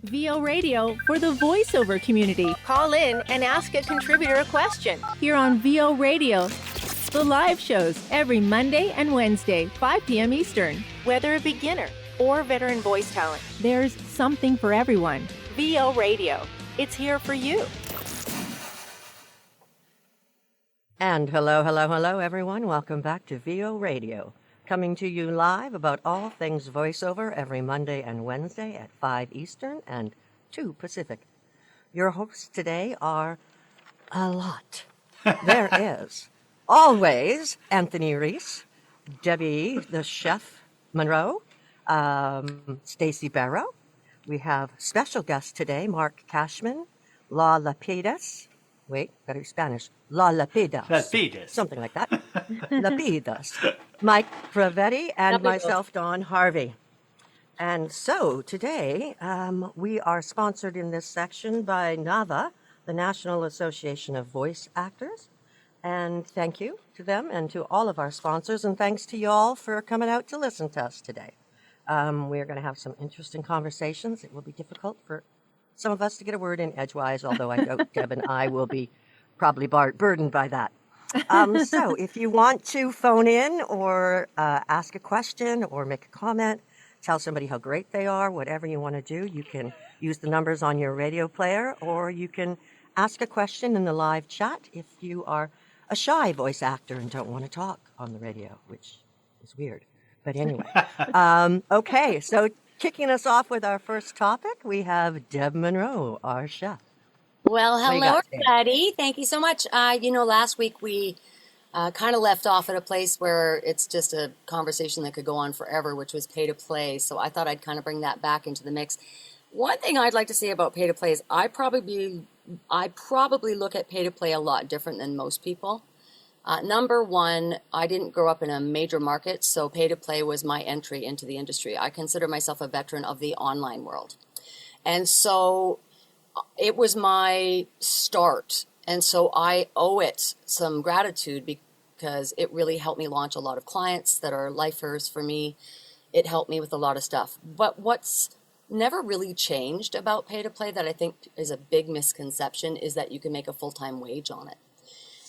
VO Radio for the voiceover community. Call in and ask a contributor a question. Here on VO Radio, the live shows every Monday and Wednesday, 5 p.m. Eastern. Whether a beginner or veteran voice talent, there's something for everyone. VO Radio. It's here for you. And hello, everyone. Welcome back to VO Radio. Coming to you live about all things voiceover every Monday and Wednesday at 5 Eastern and 2 Pacific. Your hosts today are a lot. There is always Anthony Reese, Debbie the Chef Monroe, Stacy Barrow. We have special guest today, Mark Cashman, La Lapidas. Wait, gotta be Spanish. La Lapidas. Lapidas. Something like that. Lapidas. Mike Pravetti and myself, Dawn Harvey. And so today we are sponsored in this section by NAVA, the National Association of Voice Actors. And thank you to them and to all of our sponsors. And thanks to you all for coming out to listen to us today. We're going to have some interesting conversations. It will be difficult for some of us to get a word in edgewise, although I know Deb and I will be probably burdened by that. So if you want to phone in or ask a question or make a comment, tell somebody how great they are, whatever you want to do, you can use the numbers on your radio player, or you can ask a question in the live chat if you are a shy voice actor and don't want to talk on the radio, which is weird. But anyway, okay, so kicking us off with our first topic, we have Deb Monroe, our chef. Well, hello, everybody. Thank you so much. Last week we kind of left off at a place where it's just a conversation that could go on forever, which was pay to play. So I thought I'd kind of bring that back into the mix. One thing I'd like to say about pay to play is I probably look at pay to play a lot different than most people. Number one, I didn't grow up in a major market, so pay to play was my entry into the industry. I consider myself a veteran of the online world. And so it was my start. And so I owe it some gratitude because it really helped me launch a lot of clients that are lifers for me. It helped me with a lot of stuff. But what's never really changed about pay to play that I think is a big misconception is that you can make a full-time wage on it.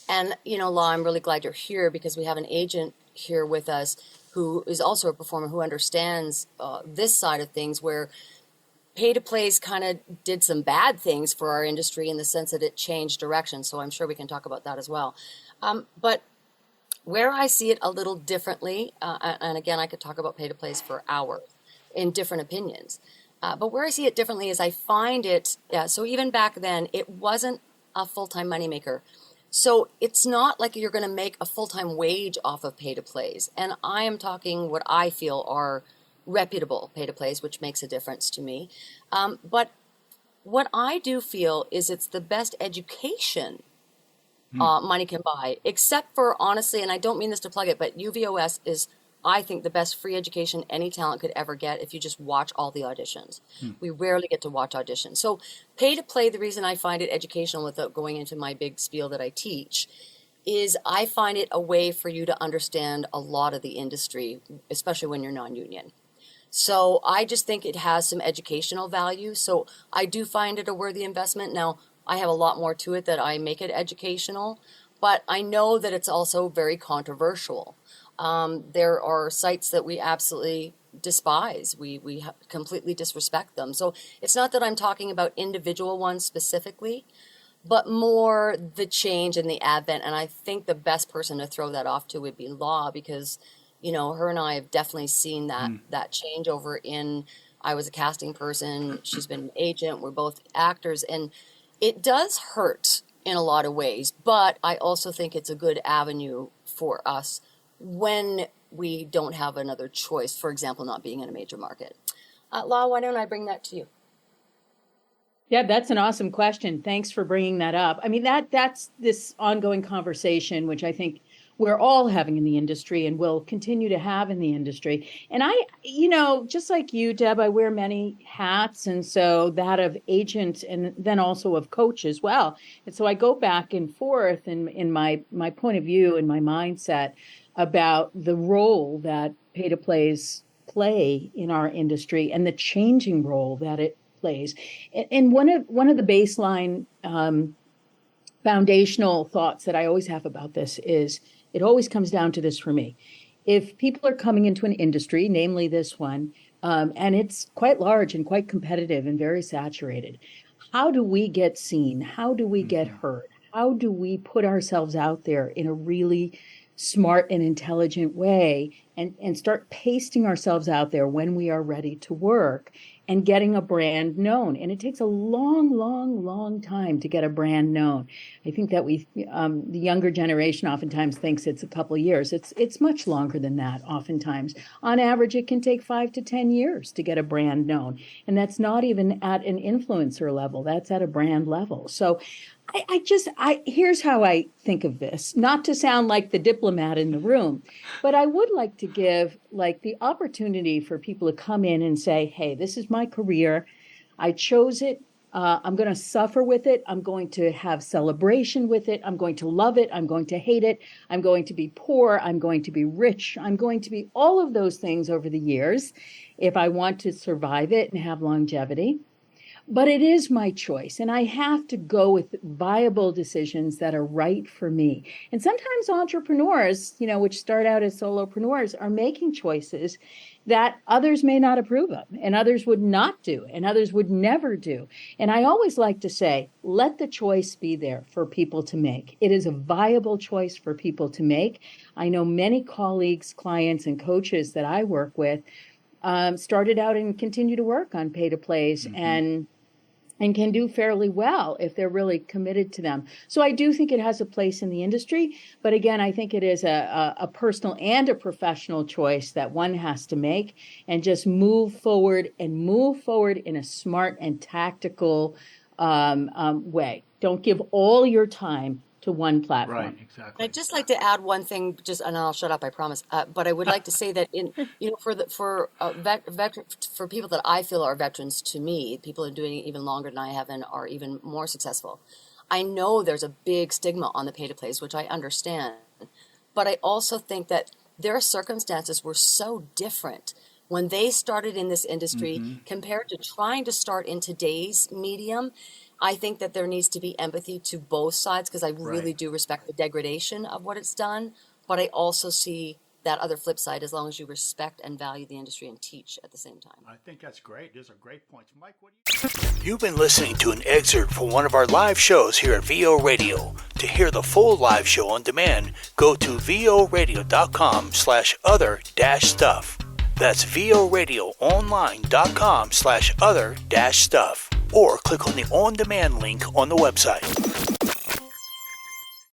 And, Law, I'm really glad you're here because we have an agent here with us who is also a performer who understands this side of things where pay-to-plays kind of did some bad things for our industry in the sense that it changed direction. So I'm sure we can talk about that as well. But where I see it a little differently, and again, I could talk about pay-to-plays for hours in different opinions. But where I see it differently is I find it, so even back then, it wasn't a full-time moneymaker. So it's not like you're going to make a full-time wage off of pay-to-plays. And I am talking what I feel are reputable pay-to-plays, which makes a difference to me. But what I do feel is it's the best education money can buy, except for, honestly, and I don't mean this to plug it, but UVOS is, I think, the best free education any talent could ever get if you just watch all the auditions. We rarely get to watch auditions. So pay to play, the reason I find it educational without going into my big spiel that I teach, is I find it a way for you to understand a lot of the industry, especially when you're non-union. So I just think it has some educational value. So I do find it a worthy investment. Now, I have a lot more to it that I make it educational, but I know that it's also very controversial. There are sites that we absolutely despise. We completely disrespect them. So it's not that I'm talking about individual ones specifically, but more the change and the advent. And I think the best person to throw that off to would be Law, because, her and I have definitely seen that change over in, I was a casting person, she's been an agent, we're both actors, and it does hurt in a lot of ways, but I also think it's a good avenue for us when we don't have another choice, for example, not being in a major market. Law, why don't I bring that to you? Yeah, that's an awesome question. Thanks for bringing that up. I mean, that's this ongoing conversation, which I think we're all having in the industry and will continue to have in the industry. And I, just like you, Deb, I wear many hats. And so that of agent and then also of coach as well. And so I go back and forth in my point of view and my mindset about the role that pay-to-plays play in our industry and the changing role that it plays. And one of the baseline foundational thoughts that I always have about this is it always comes down to this for me. If people are coming into an industry, namely this one, and it's quite large and quite competitive and very saturated, how do we get seen? How do we get heard? How do we put ourselves out there in a really smart and intelligent way and start pasting ourselves out there when we are ready to work and getting a brand known? And it takes a long time to get a brand known. I think that the younger generation oftentimes thinks it's a couple of years. It's much longer than that oftentimes. On average, it can take 5 to 10 years to get a brand known. And that's not even at an influencer level. That's at a brand level. So here's how I think of this, not to sound like the diplomat in the room, but I would like to give like the opportunity for people to come in and say, hey, this is my career. I chose it. I'm going to suffer with it. I'm going to have celebration with it. I'm going to love it. I'm going to hate it. I'm going to be poor. I'm going to be rich. I'm going to be all of those things over the years if I want to survive it and have longevity. But it is my choice, and I have to go with viable decisions that are right for me. And sometimes entrepreneurs, which start out as solopreneurs, are making choices that others may not approve of, and others would not do, and others would never do. And I always like to say, let the choice be there for people to make. It is a viable choice for people to make. I know many colleagues, clients, and coaches that I work with started out and continue to work on pay-to-plays and can do fairly well if they're really committed to them. So I do think it has a place in the industry. But again, I think it is a personal and a professional choice that one has to make and just move forward in a smart and tactical way. Don't give all your time to one platform. Right, exactly. I'd just like to add one thing, and I'll shut up, I promise. But I would like to say that for people that I feel are veterans to me, people who are doing it even longer than I have and are even more successful. I know there's a big stigma on the pay-to-plays, which I understand. But I also think that their circumstances were so different when they started in this industry compared to trying to start in today's medium. I think that there needs to be empathy to both sides because I really do respect the degradation of what it's done. But I also see that other flip side as long as you respect and value the industry and teach at the same time. I think that's great. Those are great points. Mike, what do you... You've been listening to an excerpt from one of our live shows here at VO Radio. To hear the full live show on demand, go to voradio.com/other-stuff. That's voradioonline.com/other-stuff. Or click on the on-demand link on the website.